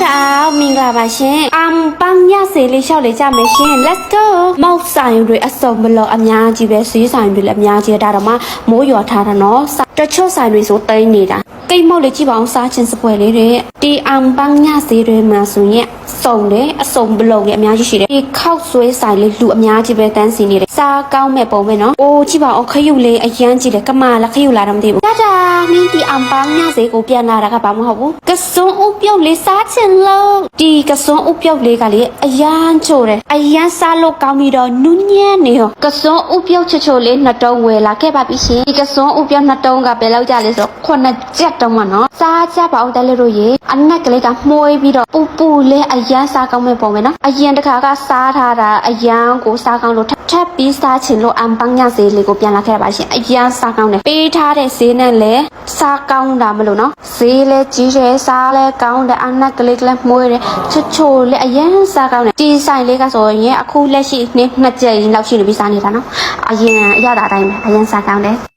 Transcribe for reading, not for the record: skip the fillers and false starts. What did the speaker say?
တာမင်္ဂလာပါရှင်ပန်းညဆေးလေးလျှောက်လေးကြမယ်ရှင် let's go မောက်ဆိုင်တွေအစုံဘလောအများကြီးပဲဈေးဆိုင်တွေလည်းအများကြီးဒါတော့မှမိုးရွာထားတာနော်တချို့ဆိုင်တွေဆိုတိမ့်နေတာကိတ်မောက်လေးကြည့်ပါအောင်စားချင်းစပွဲလေးတွေဒီပန်းညဆေးတွေမှာဆိုရင်စုံတယ်အစုံဘလောကြီးအများကြီးရှိတယ်ဒီခောက်ဆွဲဆိုင်လေးလူအများကြီးပဲတန်းစီနေတယ်စားကောင်းမဲ့ပုံပဲနော်အိုးကြည့်ပါအောင်ခရုလေးအရန်ကြည့်တယ်ကမာလားခရုလာတော့မသိဘူးဒါမင်းဒီပန်းညဆေးကိုပြန်လာတာကဘာမဟုတ်ဘူးကစွန်းဥပြုတ်လေးစားချင်လို့ဒီကစွန်းဥပြုတ်လေးကလေအရန်ချိုတယ်အရန်စားလို့ကောင်းပြီးတော့နူးညံ့နေရောကစွန်းဥပြုတ်ချိုလေးနှစ်တုံးဝယ်လာခဲ့ပါပြီရှင်ဒီကစွန်းဥပြုတ်နှစ်တုံးကဘယ်လောက်ကြလဲဆို9ကျပ်တုံးပါနော်စားကြပါအောင်တယ်လို့ရေအနက်ကလေးကမှုေးပြီးတော့ပူလေးအရန်စားကောင်းမဲ့ပုံပဲနော်အရင်တစ်ခါကစားထားတာအရန်ကိုစားကောင်းလို့ထပ်ပြီးစားချင်လို့ပန်းညဈေးလေးကိုပြန်လာခဲ့ပါရှင်အရန်စားကောင်းတယ်ပေးထားတဲ့ဈေးနဲ့လဲစားကောင်းတာမလို့နော်ဈေးလဲကြီးတယ်စားလဲကောင်းတယ်အနက်ကလေးကလည်းမှုေးတယ်ချိုလေးအရန်စားကောင်းတယ်ဒီဆိုင်လေးကဆိုရင်အခုလက်ရှိနှစ်ကျပ်လောက်ရှိနေပြီးစားနေတာနော်အရင်အရတာအတိုင်းပဲအရန်စားကောင်းတယ်